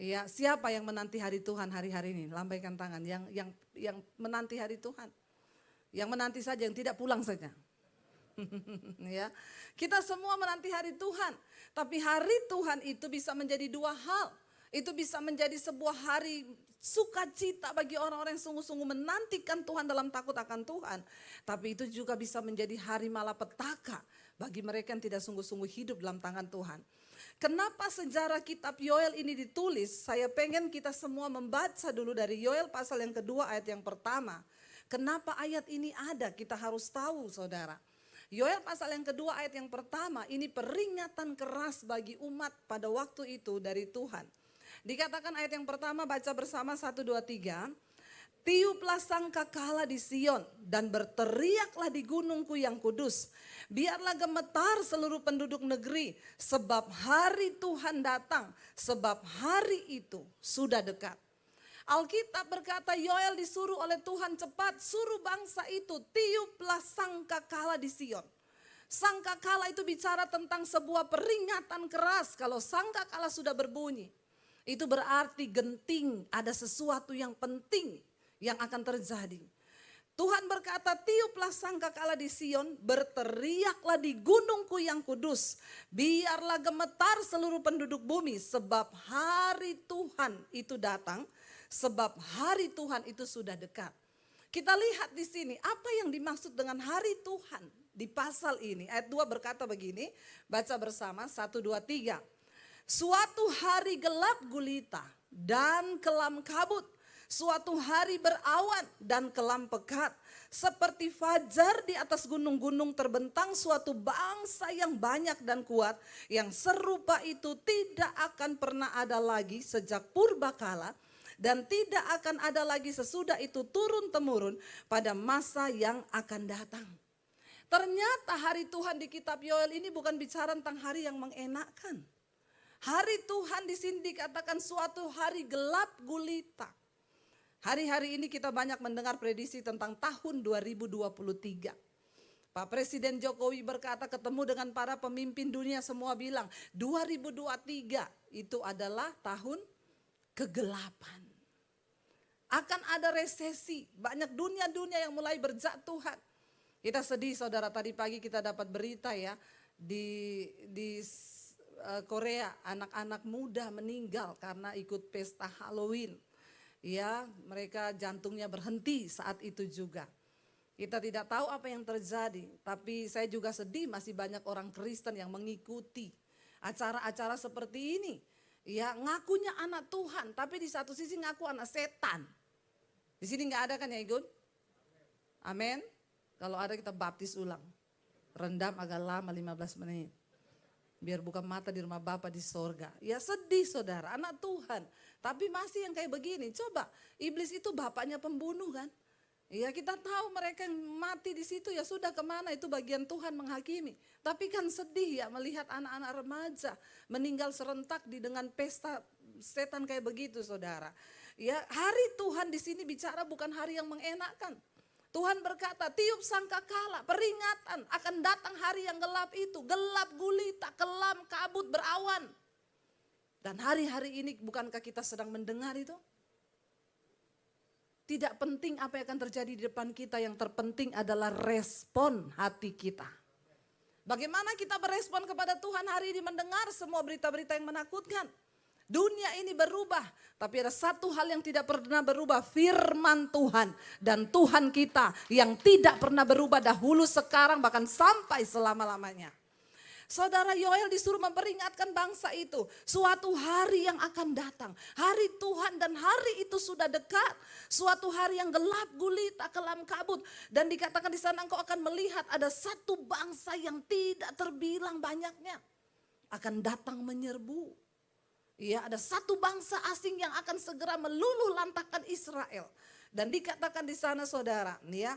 Ya, siapa yang menanti hari Tuhan hari-hari ini? Lambaikan tangan. Yang menanti hari Tuhan. Yang menanti saja, yang tidak pulang saja. Ya, kita semua menanti hari Tuhan. Tapi hari Tuhan itu bisa menjadi dua hal. Itu bisa menjadi sebuah hari sukacita bagi orang-orang yang sungguh-sungguh menantikan Tuhan dalam takut akan Tuhan. Tapi itu juga bisa menjadi hari malapetaka bagi mereka yang tidak sungguh-sungguh hidup dalam tangan Tuhan. Kenapa sejarah kitab Yoel ini ditulis? Saya pengen kita semua membaca dulu dari Yoel pasal yang kedua ayat yang pertama. Kenapa ayat ini ada? Kita harus tahu, saudara. Yoel pasal yang kedua ayat yang pertama, ini peringatan keras bagi umat pada waktu itu dari Tuhan. Dikatakan ayat yang pertama, baca bersama 1, 2, 3. Tiuplah sangkakala di Sion dan berteriaklah di gunungku yang kudus. Biarlah gemetar seluruh penduduk negeri, sebab hari Tuhan datang, sebab hari itu sudah dekat. Alkitab berkata Yoel disuruh oleh Tuhan, cepat suruh bangsa itu tiuplah sangkakala di Sion. Sangkakala itu bicara tentang sebuah peringatan keras. Kalau sangkakala sudah berbunyi, itu berarti genting, ada sesuatu yang penting yang akan terjadi. Tuhan berkata, tiuplah sangkakala di Sion, berteriaklah di gunungku yang kudus. Biarlah gemetar seluruh penduduk bumi, sebab hari Tuhan itu datang, sebab hari Tuhan itu sudah dekat. Kita lihat di sini, apa yang dimaksud dengan hari Tuhan di pasal ini. Ayat 2 berkata begini, baca bersama 1, 2, 3. Suatu hari gelap gulita dan kelam kabut. Suatu hari berawan dan kelam pekat. Seperti fajar di atas gunung-gunung terbentang suatu bangsa yang banyak dan kuat. Yang serupa itu tidak akan pernah ada lagi sejak purbakala. Dan tidak akan ada lagi sesudah itu turun-temurun pada masa yang akan datang. Ternyata hari Tuhan di kitab Yoel ini bukan bicara tentang hari yang mengenakkan. Hari Tuhan di sini dikatakan suatu hari gelap gulita. Hari-hari ini kita banyak mendengar prediksi tentang tahun 2023. Pak Presiden Jokowi berkata ketemu dengan para pemimpin dunia, semua bilang 2023 itu adalah tahun kegelapan. Akan ada resesi, banyak dunia-dunia yang mulai berjatuhan. Kita sedih saudara, tadi pagi kita dapat berita ya di Korea anak-anak muda meninggal karena ikut pesta Halloween. Ya, mereka jantungnya berhenti saat itu juga. Kita tidak tahu apa yang terjadi, tapi saya juga sedih masih banyak orang Kristen yang mengikuti acara-acara seperti ini. Ya, ngakunya anak Tuhan, tapi di satu sisi ngaku anak setan. Di sini nggak ada kan ya Igun? Amin. Kalau ada kita baptis ulang. Rendam agak lama 15 menit. Biar buka mata di rumah Bapa di sorga. Ya sedih saudara, anak Tuhan. Tapi masih yang kayak begini. Coba, iblis itu bapaknya pembunuh kan. Ya kita tahu mereka yang mati di situ ya sudah kemana, itu bagian Tuhan menghakimi. Tapi kan sedih ya melihat anak-anak remaja meninggal serentak dengan pesta setan kayak begitu saudara. Ya hari Tuhan di sini bicara bukan hari yang mengenakan. Tuhan berkata, tiup sangkakala, peringatan akan datang hari yang gelap itu. Gelap gulita, kelam, kabut, berawan. Dan hari-hari ini bukankah kita sedang mendengar itu? Tidak penting apa yang akan terjadi di depan kita, yang terpenting adalah respon hati kita. Bagaimana kita berespon kepada Tuhan hari ini mendengar semua berita-berita yang menakutkan. Dunia ini berubah, tapi ada satu hal yang tidak pernah berubah, firman Tuhan. Dan Tuhan kita yang tidak pernah berubah dahulu, sekarang, bahkan sampai selama-lamanya. Saudara, Yoel disuruh memperingatkan bangsa itu, suatu hari yang akan datang. Hari Tuhan dan hari itu sudah dekat. Suatu hari yang gelap gulita, kelam kabut. Dan dikatakan di sana engkau akan melihat ada satu bangsa yang tidak terbilang banyaknya akan datang menyerbu. Ya, ada satu bangsa asing yang akan segera meluluh lantahkan Israel. Dan dikatakan di sana saudara, ya.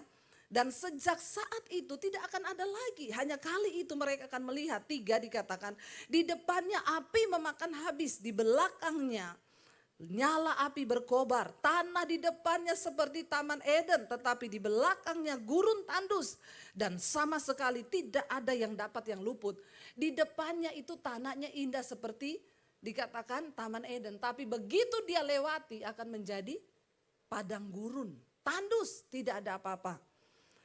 Dan sejak saat itu tidak akan ada lagi. Hanya kali itu mereka akan melihat, 3 dikatakan. Di depannya api memakan habis, di belakangnya nyala api berkobar. Tanah di depannya seperti Taman Eden, tetapi di belakangnya gurun tandus. Dan sama sekali tidak ada yang dapat yang luput. Di depannya itu tanahnya indah seperti Dikatakan Taman Eden, tapi begitu dia lewati akan menjadi padang gurun, tandus, tidak ada apa-apa.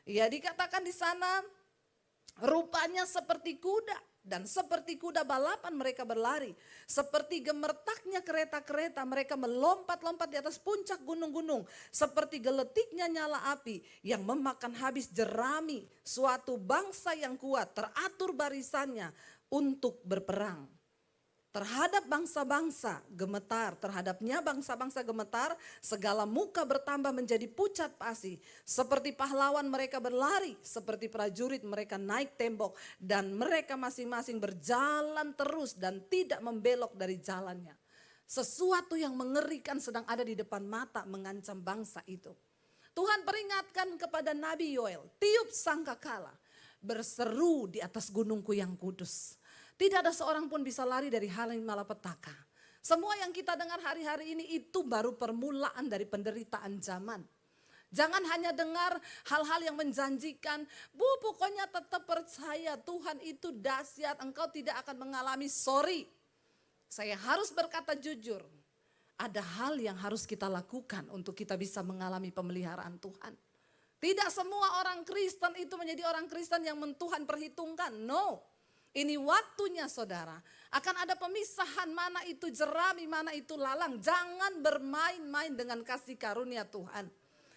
Ya, dikatakan di sana rupanya seperti kuda, dan seperti kuda balapan mereka berlari. Seperti gemertaknya kereta-kereta mereka melompat-lompat di atas puncak gunung-gunung. Seperti geletiknya nyala api yang memakan habis jerami suatu bangsa yang kuat, teratur barisannya untuk berperang. Terhadap bangsa-bangsa gemetar, terhadapnya bangsa-bangsa gemetar, segala muka bertambah menjadi pucat pasi. Seperti pahlawan mereka berlari, seperti prajurit mereka naik tembok. Dan mereka masing-masing berjalan terus dan tidak membelok dari jalannya. Sesuatu yang mengerikan sedang ada di depan mata mengancam bangsa itu. Tuhan peringatkan kepada Nabi Yoel, tiup sangkakala, berseru di atas gunungku yang kudus. Tidak ada seorang pun bisa lari dari hal yang malapetaka. Semua yang kita dengar hari-hari ini itu baru permulaan dari penderitaan zaman. Jangan hanya dengar hal-hal yang menjanjikan, pokoknya tetap percaya Tuhan itu dahsyat, engkau tidak akan mengalami. Sorry, saya harus berkata jujur. Ada hal yang harus kita lakukan untuk kita bisa mengalami pemeliharaan Tuhan. Tidak semua orang Kristen itu menjadi orang Kristen yang Tuhan perhitungkan, no. Ini waktunya saudara, akan ada pemisahan mana itu jerami, mana itu lalang. Jangan bermain-main dengan kasih karunia Tuhan.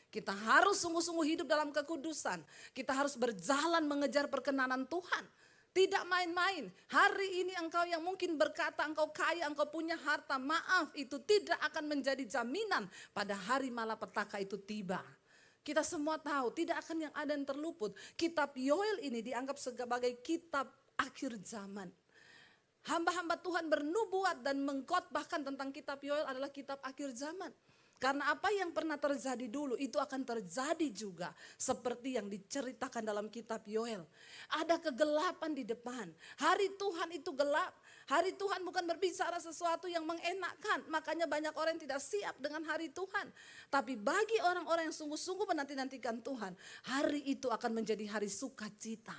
Kita harus sungguh-sungguh hidup dalam kekudusan. Kita harus berjalan mengejar perkenanan Tuhan. Tidak main-main. Hari ini engkau yang mungkin berkata engkau kaya, engkau punya harta. Maaf, itu tidak akan menjadi jaminan pada hari malapetaka itu tiba. Kita semua tahu tidak akan yang ada yang terluput. Kitab Yoel ini dianggap sebagai kitab akhir zaman. Hamba-hamba Tuhan bernubuat dan mengkhotbahkan tentang kitab Yoel adalah kitab akhir zaman. Karena apa yang pernah terjadi dulu itu akan terjadi juga seperti yang diceritakan dalam kitab Yoel. Ada kegelapan di depan. Hari Tuhan itu gelap. Hari Tuhan bukan berbicara sesuatu yang mengenakan. Makanya banyak orang yang tidak siap dengan hari Tuhan. Tapi bagi orang-orang yang sungguh-sungguh menanti-nantikan Tuhan, hari itu akan menjadi hari sukacita.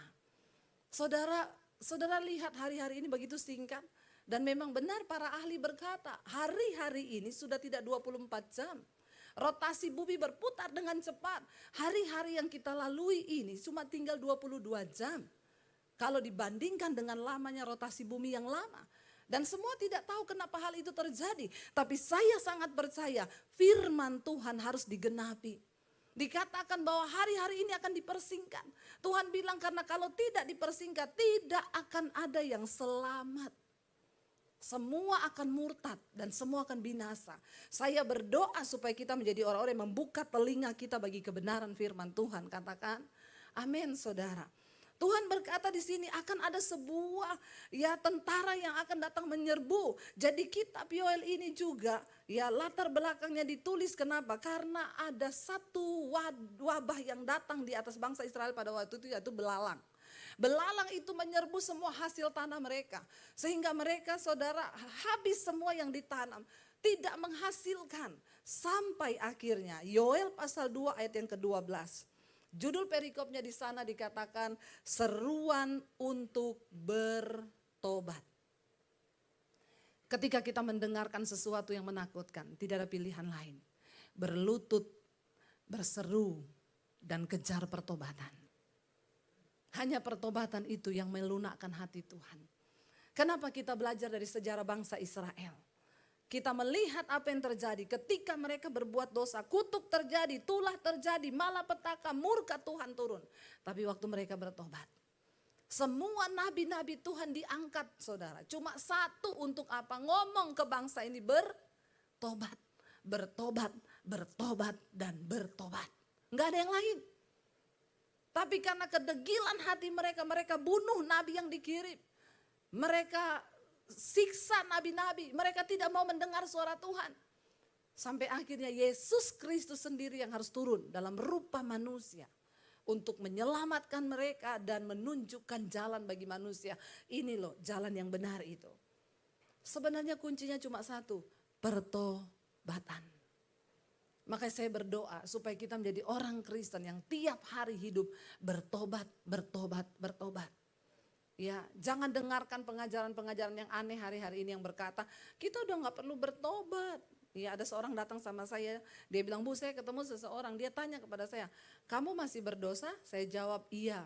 Saudara lihat hari-hari ini begitu singkat. Dan memang benar para ahli berkata, hari-hari ini sudah tidak 24 jam. Rotasi bumi berputar dengan cepat. Hari-hari yang kita lalui ini cuma tinggal 22 jam. Kalau dibandingkan dengan lamanya rotasi bumi yang lama. Dan semua tidak tahu kenapa hal itu terjadi. Tapi saya sangat percaya firman Tuhan harus digenapi. Dikatakan bahwa hari-hari ini akan dipersingkat. Tuhan bilang karena kalau tidak dipersingkat tidak akan ada yang selamat. Semua akan murtad dan semua akan binasa. Saya berdoa supaya kita menjadi orang-orang yang membuka telinga kita bagi kebenaran firman Tuhan. Katakan amin saudara. Tuhan berkata di sini akan ada sebuah tentara yang akan datang menyerbu. Jadi kitab Yoel ini juga latar belakangnya ditulis kenapa? Karena ada satu wabah yang datang di atas bangsa Israel pada waktu itu yaitu belalang. Belalang itu menyerbu semua hasil tanah mereka. Sehingga mereka saudara habis semua yang ditanam. Tidak menghasilkan. Sampai akhirnya Yoel pasal 2 ayat yang ke-12. Judul perikopnya di sana dikatakan seruan untuk bertobat. Ketika kita mendengarkan sesuatu yang menakutkan, tidak ada pilihan lain. Berlutut, berseru, dan kejar pertobatan. Hanya pertobatan itu yang melunakkan hati Tuhan. Kenapa kita belajar dari sejarah bangsa Israel? Kita melihat apa yang terjadi ketika mereka berbuat dosa. Kutuk terjadi, tulah terjadi, malapetaka, murka Tuhan turun. Tapi waktu mereka bertobat. Semua nabi-nabi Tuhan diangkat saudara. Cuma satu untuk apa? Ngomong ke bangsa ini bertobat. Bertobat, bertobat, dan bertobat. Enggak ada yang lain. Tapi karena kedegilan hati mereka, mereka bunuh nabi yang dikirim. Mereka siksa nabi-nabi, mereka tidak mau mendengar suara Tuhan. Sampai akhirnya Yesus Kristus sendiri yang harus turun dalam rupa manusia. Untuk menyelamatkan mereka dan menunjukkan jalan bagi manusia. Ini loh jalan yang benar itu. Sebenarnya kuncinya cuma satu, pertobatan. Makanya saya berdoa supaya kita menjadi orang Kristen yang tiap hari hidup bertobat, bertobat, bertobat. Ya, jangan dengarkan pengajaran-pengajaran yang aneh hari-hari ini yang berkata, kita udah gak perlu bertobat. Ya, ada seorang datang sama saya, dia bilang, Bu, saya ketemu seseorang, dia tanya kepada saya, kamu masih berdosa? Saya jawab, iya.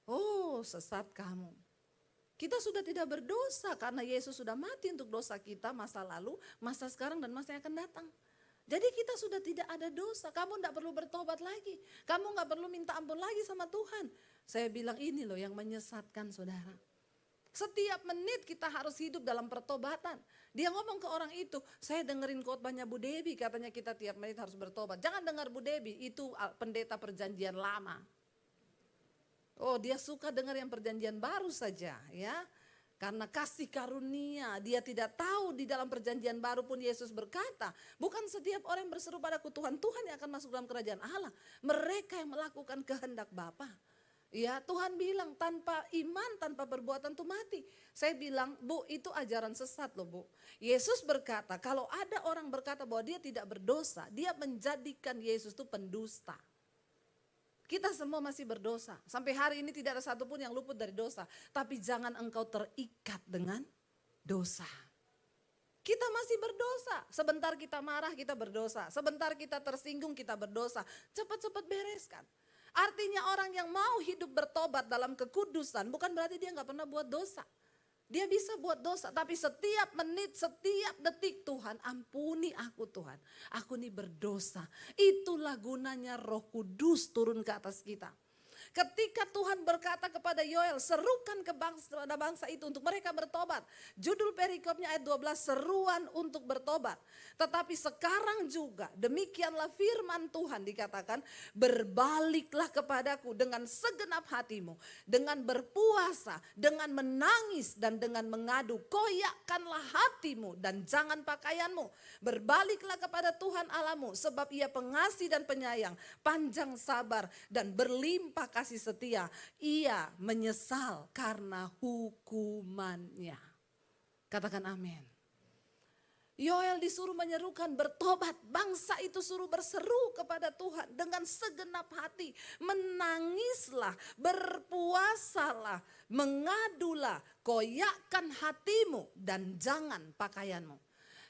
Oh, sesat kamu. Kita sudah tidak berdosa karena Yesus sudah mati untuk dosa kita, masa lalu, masa sekarang, dan masa yang akan datang. Jadi kita sudah tidak ada dosa, kamu tidak perlu bertobat lagi, kamu gak perlu minta ampun lagi sama Tuhan. Saya bilang ini loh yang menyesatkan saudara. Setiap menit kita harus hidup dalam pertobatan. Dia ngomong ke orang itu, saya dengerin khotbahnya Bu Debbie, katanya kita tiap menit harus bertobat. Jangan dengar Bu Debbie, itu pendeta perjanjian lama. Oh, dia suka dengar yang perjanjian baru saja ya. Karena kasih karunia, dia tidak tahu di dalam perjanjian baru pun Yesus berkata, bukan setiap orang yang berseru padaku Tuhan, Tuhan yang akan masuk dalam kerajaan Allah. Mereka yang melakukan kehendak Bapa. Ya, Tuhan bilang tanpa iman, tanpa perbuatan itu mati. Saya bilang, Bu, itu ajaran sesat loh, Bu. Yesus berkata, kalau ada orang berkata bahwa dia tidak berdosa, dia menjadikan Yesus itu pendusta. Kita semua masih berdosa. Sampai hari ini tidak ada satupun yang luput dari dosa. Tapi jangan engkau terikat dengan dosa. Kita masih berdosa. Sebentar kita marah, kita berdosa. Sebentar kita tersinggung, kita berdosa. Cepat-cepat bereskan. Artinya orang yang mau hidup bertobat dalam kekudusan bukan berarti dia gak pernah buat dosa. Dia bisa buat dosa, tapi setiap menit, setiap detik, Tuhan ampuni aku Tuhan. Aku ini berdosa. Itulah gunanya Roh Kudus turun ke atas kita. Ketika Tuhan berkata kepada Yoel, serukan ke bangsa itu untuk mereka bertobat. Judul perikopnya ayat 12, seruan untuk bertobat. Tetapi sekarang juga demikianlah firman Tuhan dikatakan, berbaliklah kepadaku dengan segenap hatimu, dengan berpuasa, dengan menangis dan dengan mengadu. Koyakkanlah hatimu dan jangan pakaianmu. Berbaliklah kepada Tuhan Allahmu sebab Ia pengasih dan penyayang, panjang sabar dan berlimpah kasih setia. Ia menyesal karena hukumannya. Katakan amin. Yoel disuruh menyerukan bertobat. Bangsa itu suruh berseru kepada Tuhan dengan segenap hati. Menangislah, berpuasalah, mengadulah, koyakkan hatimu dan jangan pakaianmu.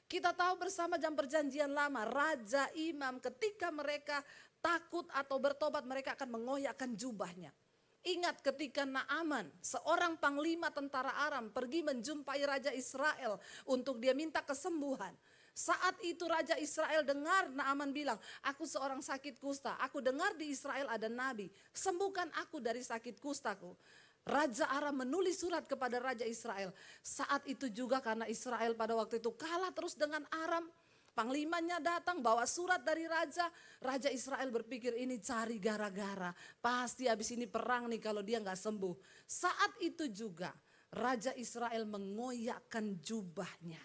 Kita tahu bersama jam perjanjian lama, raja, imam ketika mereka takut atau bertobat mereka akan mengoyakkan jubahnya. Ingat ketika Naaman, seorang panglima tentara Aram pergi menjumpai Raja Israel untuk dia minta kesembuhan. Saat itu Raja Israel dengar Naaman bilang, aku seorang sakit kusta, aku dengar di Israel ada nabi, sembuhkan aku dari sakit kustaku. Raja Aram menulis surat kepada Raja Israel. Saat itu juga karena Israel pada waktu itu kalah terus dengan Aram. Panglimanya datang bawa surat dari raja. Raja Israel berpikir ini cari gara-gara. Pasti habis ini perang nih kalau dia gak sembuh. Saat itu juga Raja Israel mengoyakkan jubahnya.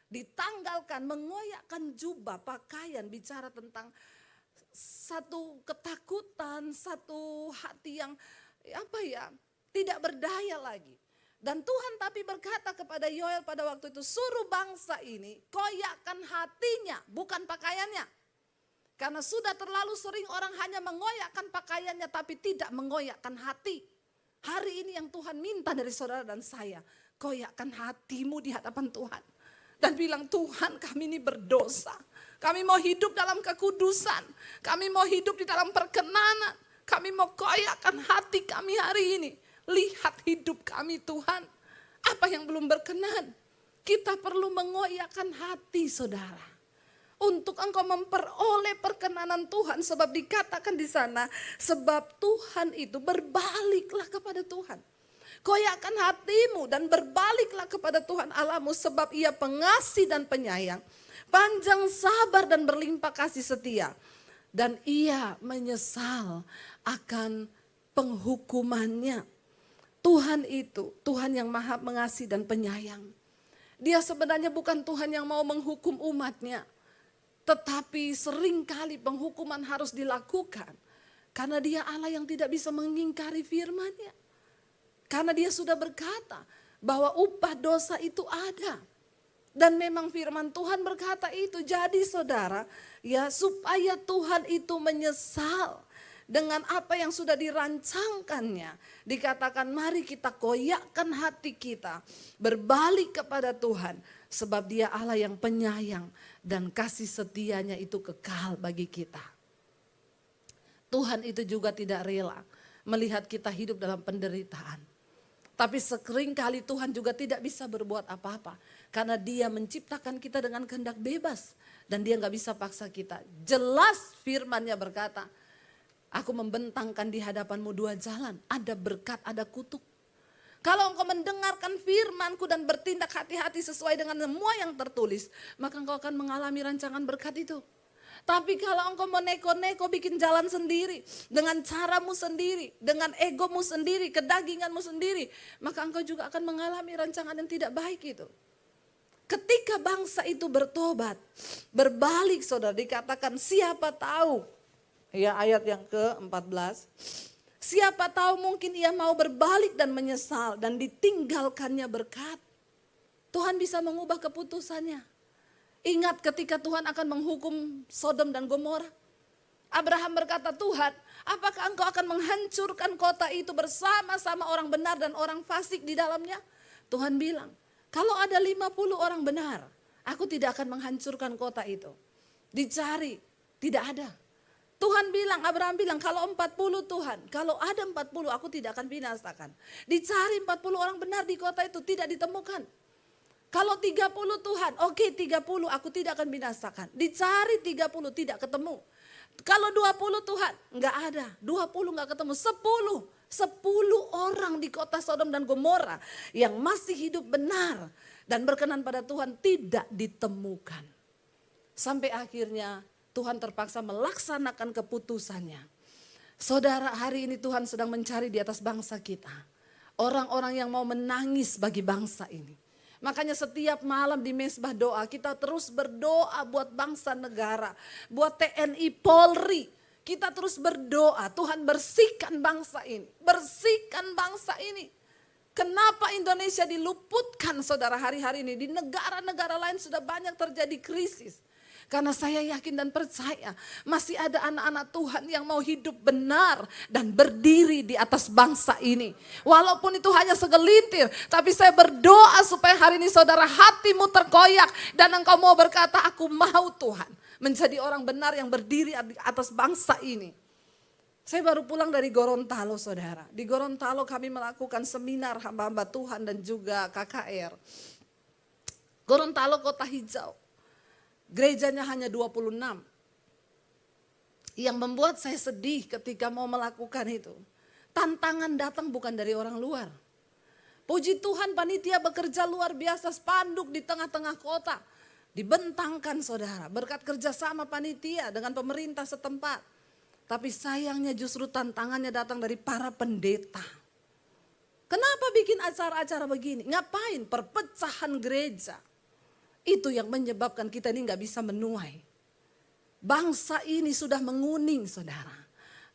Ditanggalkan, mengoyakkan jubah, pakaian, bicara tentang satu ketakutan, satu hati yang tidak berdaya lagi. Dan Tuhan tapi berkata kepada Yoel pada waktu itu, suruh bangsa ini koyakkan hatinya, bukan pakaiannya. Karena sudah terlalu sering orang hanya mengoyakkan pakaiannya tapi tidak mengoyakkan hati. Hari ini yang Tuhan minta dari saudara dan saya, koyakkan hatimu di hadapan Tuhan. Dan bilang, Tuhan kami ini berdosa, kami mau hidup dalam kekudusan, kami mau hidup di dalam perkenanan, kami mau koyakkan hati kami hari ini. Lihat hidup kami Tuhan, apa yang belum berkenan. Kita perlu mengoyakkan hati saudara. Untuk engkau memperoleh perkenanan Tuhan. Sebab dikatakan di sana, sebab Tuhan itu berbaliklah kepada Tuhan. Koyakkan hatimu dan berbaliklah kepada Tuhan Allahmu. Sebab Ia pengasih dan penyayang, panjang sabar dan berlimpah kasih setia. Dan Ia menyesal akan penghukumannya. Tuhan itu, Tuhan yang maha mengasihi dan penyayang. Dia sebenarnya bukan Tuhan yang mau menghukum umatnya. Tetapi seringkali penghukuman harus dilakukan. Karena dia Allah yang tidak bisa mengingkari firman-Nya. Karena dia sudah berkata bahwa upah dosa itu ada. Dan memang firman Tuhan berkata itu. Jadi saudara, ya supaya Tuhan itu menyesal. dengan apa yang sudah dirancangkannya. Dikatakan mari kita koyakkan hati kita, berbalik kepada Tuhan. Sebab Dia Allah yang penyayang dan kasih setianya itu kekal bagi kita. Tuhan itu juga tidak rela melihat kita hidup dalam penderitaan. Tapi seringkali Tuhan juga tidak bisa berbuat apa-apa. Karena Dia menciptakan kita dengan kehendak bebas. Dan Dia gak bisa paksa kita. Jelas firman-Nya berkata, aku membentangkan di hadapanmu dua jalan. Ada berkat, ada kutuk. Kalau engkau mendengarkan firman-Ku dan bertindak hati-hati sesuai dengan semua yang tertulis, maka engkau akan mengalami rancangan berkat itu. Tapi kalau engkau mau neko-neko bikin jalan sendiri, dengan caramu sendiri, dengan egomu sendiri, kedaginganmu sendiri, maka engkau juga akan mengalami rancangan yang tidak baik itu. Ketika bangsa itu bertobat, berbalik saudara, dikatakan siapa tahu, ya ayat yang ke-14, siapa tahu mungkin ia mau berbalik dan menyesal dan ditinggalkannya berkat. Tuhan bisa mengubah keputusannya. Ingat ketika Tuhan akan menghukum Sodom dan Gomora. Abraham berkata, Tuhan, apakah engkau akan menghancurkan kota itu bersama-sama orang benar dan orang fasik di dalamnya? Tuhan bilang, kalau ada 50 orang benar, aku tidak akan menghancurkan kota itu. Dicari, tidak ada. Tuhan bilang, Abraham bilang, kalau 40 Tuhan, kalau ada 40 aku tidak akan binasakan. Dicari 40 orang benar di kota itu, tidak ditemukan. Kalau 30 Tuhan, oke 30 aku tidak akan binasakan. Dicari 30 tidak ketemu. Kalau 20 Tuhan, enggak ada. 20 enggak ketemu. 10 orang di kota Sodom dan Gomora yang masih hidup benar dan berkenan pada Tuhan tidak ditemukan. Sampai akhirnya Tuhan terpaksa melaksanakan keputusannya. Saudara, hari ini Tuhan sedang mencari di atas bangsa kita. Orang-orang yang mau menangis bagi bangsa ini. Makanya setiap malam di mezbah doa kita terus berdoa buat bangsa negara, buat TNI Polri. Kita terus berdoa, Tuhan bersihkan bangsa ini, bersihkan bangsa ini. Kenapa Indonesia diluputkan saudara hari-hari ini? Di negara-negara lain sudah banyak terjadi krisis. Karena saya yakin dan percaya masih ada anak-anak Tuhan yang mau hidup benar dan berdiri di atas bangsa ini. Walaupun itu hanya segelintir, tapi saya berdoa supaya hari ini saudara hatimu terkoyak dan engkau mau berkata, aku mau Tuhan menjadi orang benar yang berdiri di atas bangsa ini. Saya baru pulang dari Gorontalo saudara. Di Gorontalo kami melakukan seminar hamba-hamba Tuhan dan juga KKR. Gorontalo kota hijau. Gerejanya hanya 26. Yang membuat saya sedih ketika mau melakukan itu. Tantangan datang bukan dari orang luar. Puji Tuhan panitia bekerja luar biasa, spanduk di tengah-tengah kota. Dibentangkan saudara, berkat kerjasama panitia dengan pemerintah setempat. Tapi sayangnya justru tantangannya datang dari para pendeta. Kenapa bikin acara-acara begini? Ngapain? Perpecahan gereja. Itu yang menyebabkan kita ini gak bisa menuai. Bangsa ini sudah menguning saudara.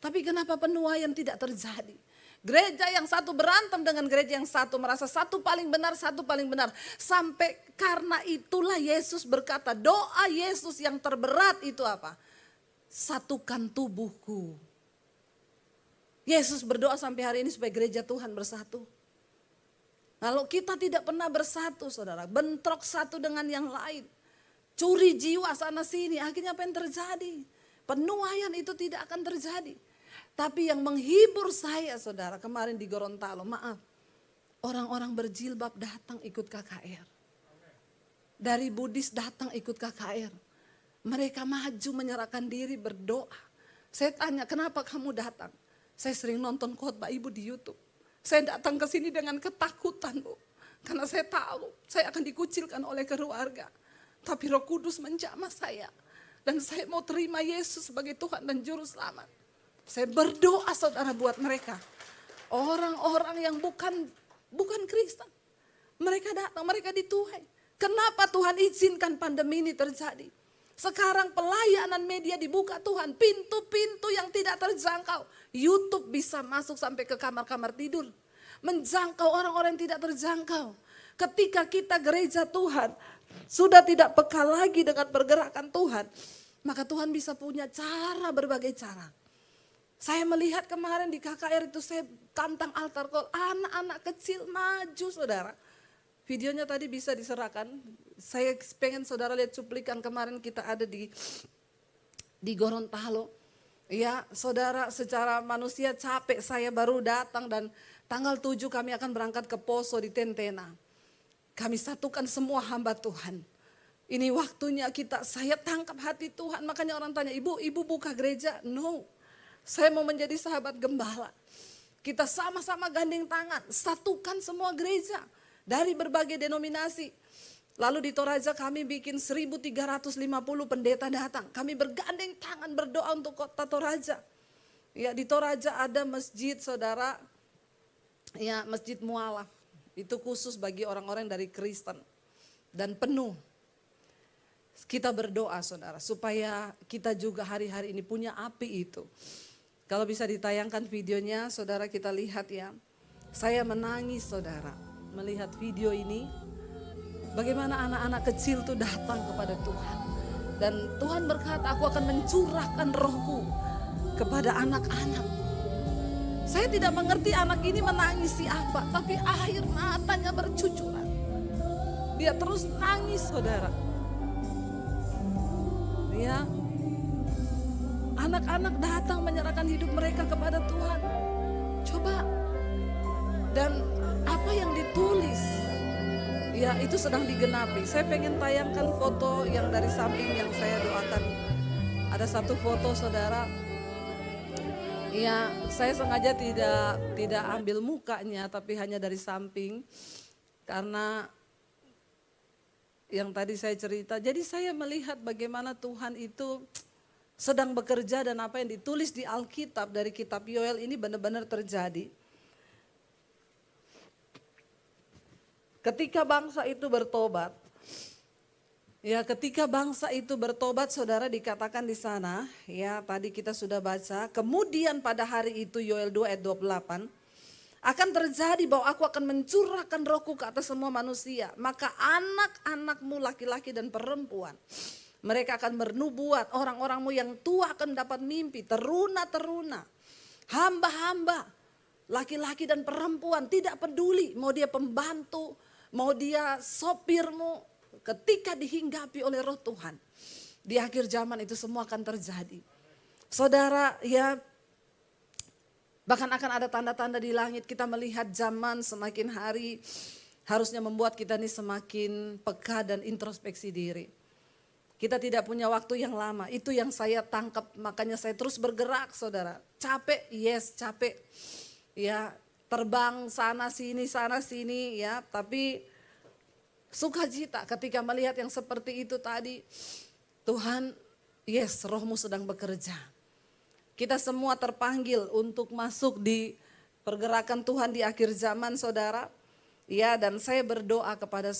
Tapi kenapa penuaian tidak terjadi? Gereja yang satu berantem dengan gereja yang satu. Merasa satu paling benar, satu paling benar. Sampai karena itulah Yesus berkata, doa Yesus yang terberat itu apa? Satukan tubuhku. Yesus berdoa sampai hari ini supaya gereja Tuhan bersatu. Kalau kita tidak pernah bersatu saudara, bentrok satu dengan yang lain. Curi jiwa sana sini, akhirnya apa yang terjadi? Penuaian itu tidak akan terjadi. Tapi yang menghibur saya saudara kemarin di Gorontalo, maaf. Orang-orang berjilbab datang ikut KKR. Dari Buddhis datang ikut KKR. Mereka maju menyerahkan diri berdoa. Saya tanya, kenapa kamu datang? Saya sering nonton khotbah ibu di YouTube. Saya datang ke sini dengan ketakutan, Bu. Karena saya tahu saya akan dikucilkan oleh keluarga. Tapi Roh Kudus menjamah saya. Dan saya mau terima Yesus sebagai Tuhan dan Juru Selamat. Saya berdoa saudara buat mereka. Orang-orang yang bukan Kristen. Mereka datang, mereka dituai. Kenapa Tuhan izinkan pandemi ini terjadi? Sekarang pelayanan media dibuka Tuhan. Pintu-pintu yang tidak terjangkau. YouTube bisa masuk sampai ke kamar-kamar tidur. Menjangkau orang-orang yang tidak terjangkau. Ketika kita gereja Tuhan sudah tidak peka lagi dengan pergerakan Tuhan. Maka Tuhan bisa punya cara, berbagai cara. Saya melihat kemarin di KKR itu saya tantang altar call, anak-anak kecil maju saudara. Videonya tadi bisa diserahkan. Saya pengen saudara lihat cuplikan kemarin kita ada di Gorontalo. Ya saudara, secara manusia capek, saya baru datang dan tanggal 7 kami akan berangkat ke Poso di Tentena. Kami satukan semua hamba Tuhan. Ini waktunya saya tangkap hati Tuhan. Makanya orang tanya, ibu buka gereja? No, saya mau menjadi sahabat gembala. Kita sama-sama gandeng tangan, satukan semua gereja dari berbagai denominasi. Lalu di Toraja kami bikin 1.350 pendeta datang. Kami bergandeng tangan berdoa untuk kota Toraja. Ya, di Toraja ada masjid saudara, ya Masjid Mualaf. Itu khusus bagi orang-orang dari Kristen dan penuh. Kita berdoa saudara supaya kita juga hari-hari ini punya api itu. Kalau bisa ditayangkan videonya, saudara kita lihat ya. Saya menangis saudara, melihat video ini. Bagaimana anak-anak kecil itu datang kepada Tuhan. Dan Tuhan berkata, aku akan mencurahkan rohku kepada anak-anak. Saya tidak mengerti anak ini menangisi apa, tapi air matanya bercucuran. Dia terus nangis saudara. Ya. Anak-anak datang menyerahkan hidup mereka kepada Tuhan. Coba. Dan apa yang ditulis, ya itu sedang digenapi. Saya pengen tayangkan foto yang dari samping yang saya doakan. Ada satu foto saudara. Ya, saya sengaja tidak ambil mukanya, tapi hanya dari samping. Karena yang tadi saya cerita, jadi saya melihat bagaimana Tuhan itu sedang bekerja dan apa yang ditulis di Alkitab dari kitab Yoel ini benar-benar terjadi. Ketika bangsa itu bertobat, saudara dikatakan di sana, ya tadi kita sudah baca, kemudian pada hari itu Yoel 2 ayat 28, akan terjadi bahwa aku akan mencurahkan rohku ke atas semua manusia, maka anak-anakmu laki-laki dan perempuan, mereka akan bernubuat, orang-orangmu yang tua akan dapat mimpi, teruna-teruna, hamba-hamba, laki-laki dan perempuan, tidak peduli mau dia pembantu, mau dia sopirmu, ketika dihinggapi oleh roh Tuhan. Di akhir zaman itu semua akan terjadi. Saudara, ya bahkan akan ada tanda-tanda di langit, kita melihat zaman semakin hari harusnya membuat kita ini semakin peka dan introspeksi diri. Kita tidak punya waktu yang lama, itu yang saya tangkap, makanya saya terus bergerak saudara. Capek, yes capek. Ya terbang sana sini ya, tapi sukacita ketika melihat yang seperti itu tadi. Tuhan, yes rohmu sedang bekerja. Kita semua terpanggil untuk masuk di pergerakan Tuhan di akhir zaman saudara. Ya, dan saya berdoa kepada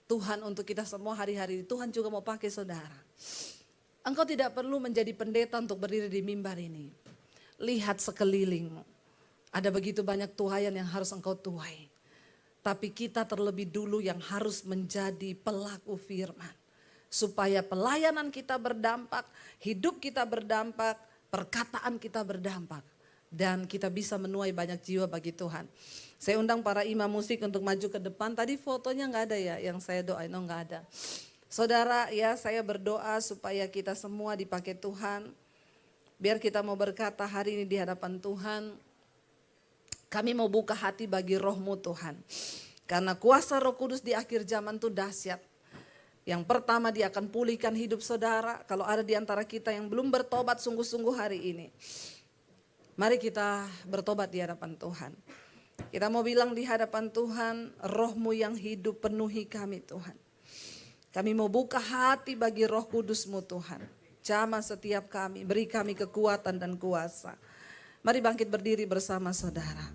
Tuhan untuk kita semua hari-hari. Tuhan juga mau pakai saudara. Engkau tidak perlu menjadi pendeta untuk berdiri di mimbar ini. Lihat sekelilingmu. Ada begitu banyak tuaian yang harus engkau tuai. Tapi kita terlebih dulu yang harus menjadi pelaku firman. Supaya pelayanan kita berdampak, hidup kita berdampak, perkataan kita berdampak. Dan kita bisa menuai banyak jiwa bagi Tuhan. Saya undang para imam musik untuk maju ke depan. Tadi fotonya nggak ada ya yang saya doain, nggak ada. Saudara ya, saya berdoa supaya kita semua dipakai Tuhan. Biar kita mau berkata hari ini di hadapan Tuhan. Kami mau buka hati bagi rohmu Tuhan. Karena kuasa Roh Kudus di akhir zaman itu dahsyat. Yang pertama dia akan pulihkan hidup saudara. Kalau ada di antara kita yang belum bertobat sungguh-sungguh hari ini. Mari kita bertobat di hadapan Tuhan. Kita mau bilang di hadapan Tuhan, rohmu yang hidup penuhi kami Tuhan. Kami mau buka hati bagi Roh Kudus-Mu Tuhan. Jamah setiap kami, beri kami kekuatan dan kuasa. Mari bangkit berdiri bersama saudara.